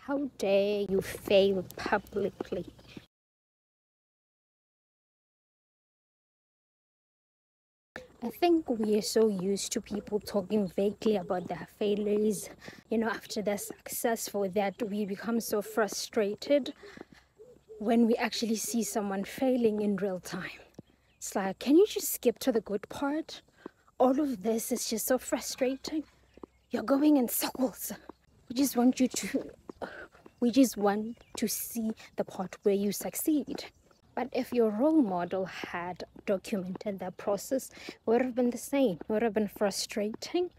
How dare you fail publicly? I think we are so used to people talking vaguely about their failures, after they're successful, that we become so frustrated when we actually see someone failing in real time. It's like, can you just skip to the good part? All of this is just so frustrating. You're going in circles. We just want to see the part where you succeed. But if your role model had documented that process, it would have been the same. It would have been frustrating,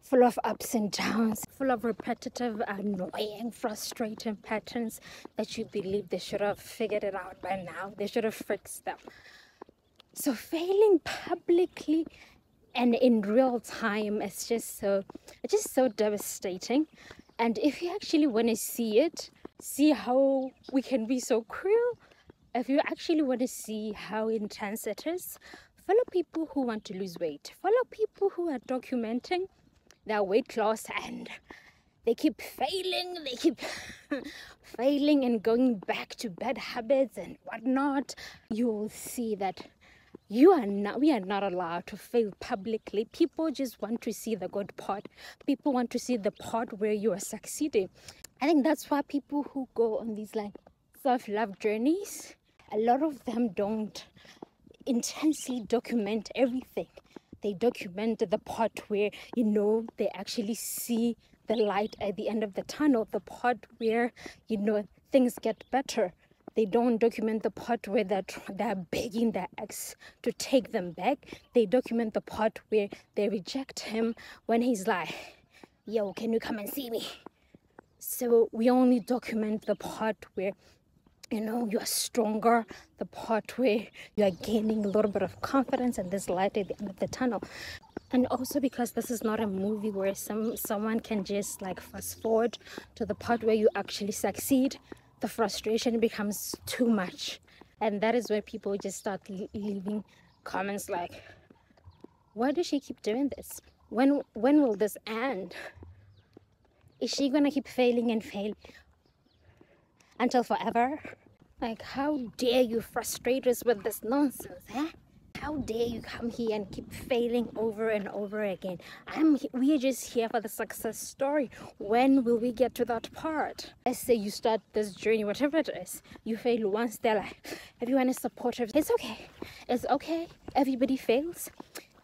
full of ups and downs, full of repetitive, annoying, frustrating patterns that you believe they should have figured it out by now. They should have fixed them. So failing publicly and in real time is just so devastating. And if you actually want to see how we can be so cruel, if you actually want to see how intense it is, follow people who want to lose weight. Follow people who are documenting their weight loss, and they keep failing. They keep failing and going back to bad habits and whatnot. You'll see that we are not allowed to fail publicly. People just want to see the good part. People want to see the part where you are succeeding. I think that's why people who go on these self-love journeys, a lot of them don't intensely document everything. They document the part where they actually see the light at the end of the tunnel, the part where things get better. They don't document the part where they're begging their ex to take them back. They document the part where they reject him when he's like, yo, can you come and see me? So we only document the part where you're stronger, the part where you're gaining a little bit of confidence and there's light at the end of the tunnel. And also because this is not a movie where someone can just fast forward to the part where you actually succeed, the frustration becomes too much. And that is where people just start leaving comments like, why does she keep doing this? When will this end? Is she gonna keep failing and fail until forever? How dare you frustrate us with this nonsense, huh? How dare you come here and keep failing over and over again? We are just here for the success story. When will we get to that part? Let's say you start this journey, whatever it is, you fail once, they're like, everyone is supportive. It's okay. It's okay. Everybody fails.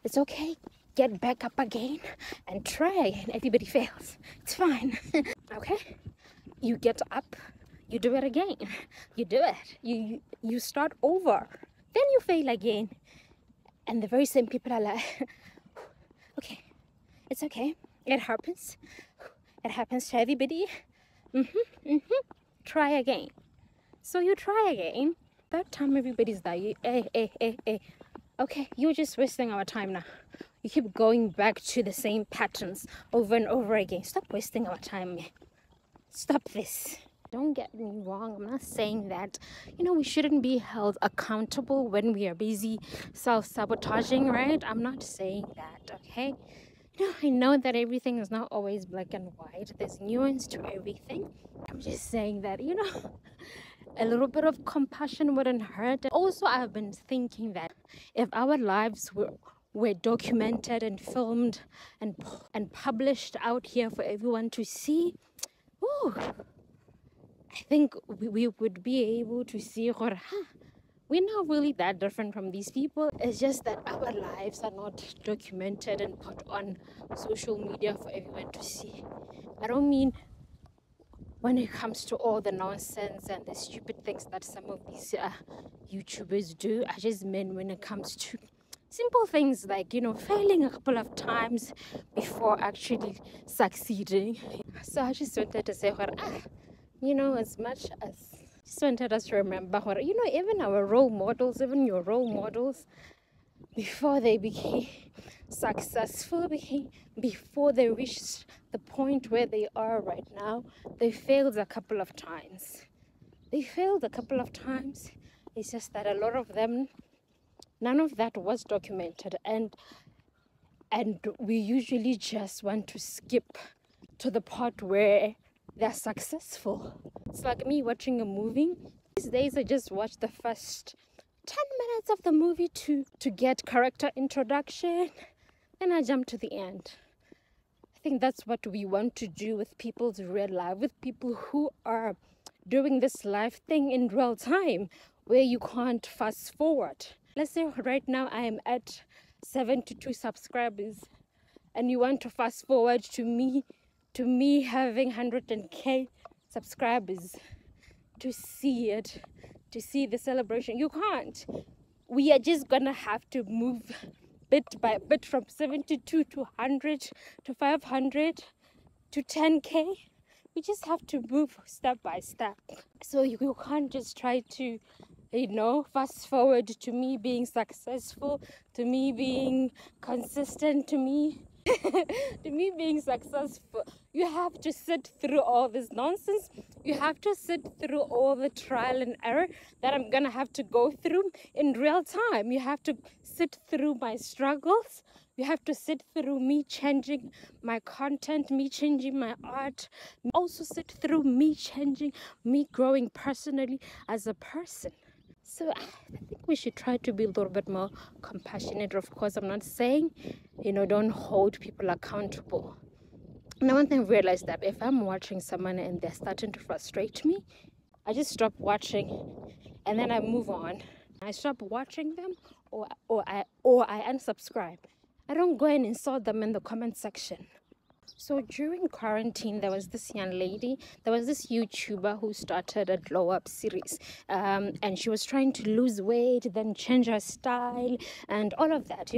It's okay. Get back up again and try again. Everybody fails. It's fine. Okay? You get up. You do it again. You do it. You start over. Then you fail again. And the very same people are like, okay, it's okay. It happens. It happens to everybody. Try again. So you try again. That time everybody's like, hey. Okay, you're just wasting our time now. You keep going back to the same patterns over and over again. Stop wasting our time, man. Stop this. Don't get me wrong, I'm not saying that, we shouldn't be held accountable when we are busy self-sabotaging, right? I'm not saying that, okay? I know that everything is not always black and white. There's nuance to everything. I'm just saying that, a little bit of compassion wouldn't hurt. Also, I've been thinking that if our lives were documented and filmed and published out here for everyone to see, I think we would be able to see, we're not really that different from these people. It's just that our lives are not documented and put on social media for everyone to see. I don't mean when it comes to all the nonsense and the stupid things that some of these YouTubers do. I just mean when it comes to simple things like, failing a couple of times before actually succeeding. So I just wanted to say, as much as just wanted us to remember, even our role models, even your role models, before they became successful, before they reached the point where they are right now, they failed a couple of times. It's just that a lot of them, none of that was documented, and we usually just want to skip to the part where they're successful. It's like me watching a movie. These days I just watch the first 10 minutes of the movie to get character introduction, then I jump to the end. I think that's what we want to do with people's real life, with people who are doing this life thing in real time, where you can't fast forward. Let's say right now I am at 72 subscribers, and you want to fast forward to me having 100k subscribers to see it, to see the celebration. You can't. We are just gonna have to move bit by bit from 72 to 100 to 500 to 10k. We just have to move step by step. So you can't just try to, fast forward to me being successful, to me being consistent, to me to me being successful. You have to sit through all this nonsense. You have to sit through all the trial and error that I'm gonna have to go through in real time. You have to sit through my struggles. You have to sit through me changing my content, me changing my art. Also sit through me changing, me growing personally as a person. So I think we should try to be a little bit more compassionate. Of course, I'm not saying, don't hold people accountable. And one thing I realized that if I'm watching someone and they're starting to frustrate me, I just stop watching and then I move on. I stop watching them or I unsubscribe. I don't go and insult them in the comment section. So during quarantine, there was this young lady, there was this YouTuber who started a glow up series, and she was trying to lose weight, then change her style and all of that,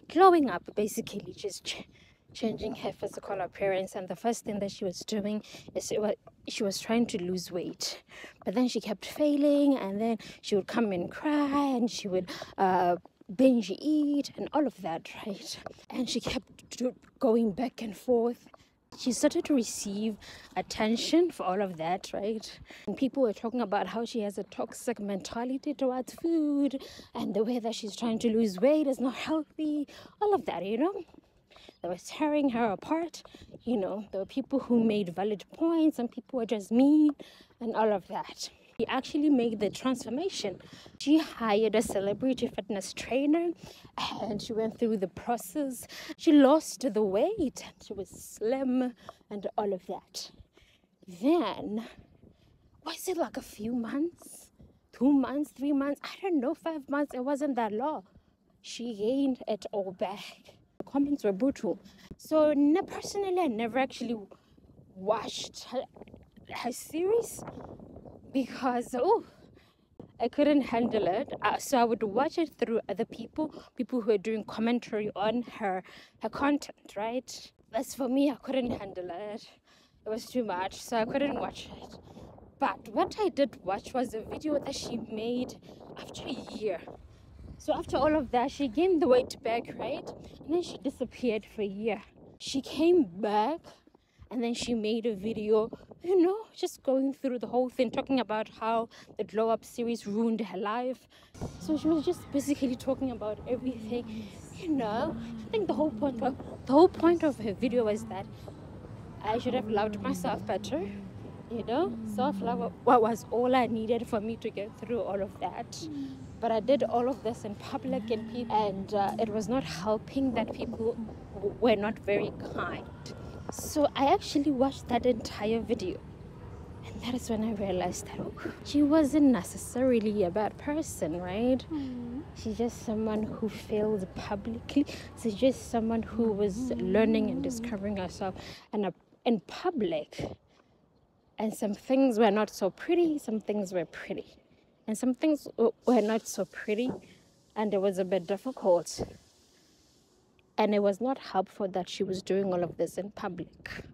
glowing up, basically just changing her physical appearance. And the first thing that she was doing is she was trying to lose weight, but then she kept failing, and then she would come and cry, and she would binge eat and all of that, right? And she kept going back and forth. She started to receive attention for all of that, right? And people were talking about how she has a toxic mentality towards food, and the way that she's trying to lose weight is not healthy, all of that, They were tearing her apart. There were people who made valid points, and people were just mean and all of that. She actually made the transformation. She hired a celebrity fitness trainer, and she went through the process. She lost the weight, and she was slim and all of that. Then, was it like a few months? 2 months, 3 months? I don't know, 5 months. It wasn't that long. She gained it all back. The comments were brutal. So personally, I never actually watched her series because I couldn't handle it. So I would watch it through other people who were doing commentary on her content, right? As for me, I couldn't handle it. It was too much, so I couldn't watch it. But what I did watch was a video that she made after a year. So after all of that, she gained the weight back, right? And then she disappeared for a year. She came back, and then she made a video, just going through the whole thing, talking about how the Glow Up series ruined her life. So she was just basically talking about everything, I think the whole point of her video was that I should have loved myself better. Self-love was all I needed for me to get through all of that. But I did all of this in public, and it was not helping. That people were not very kind. So I actually watched that entire video, and that is when I realized that she wasn't necessarily a bad person, right? She's just someone who failed publicly. She's just someone who was learning and discovering herself in public. And some things were not so pretty, some things were pretty. And some things were not so pretty, and it was a bit difficult. And it was not helpful that she was doing all of this in public.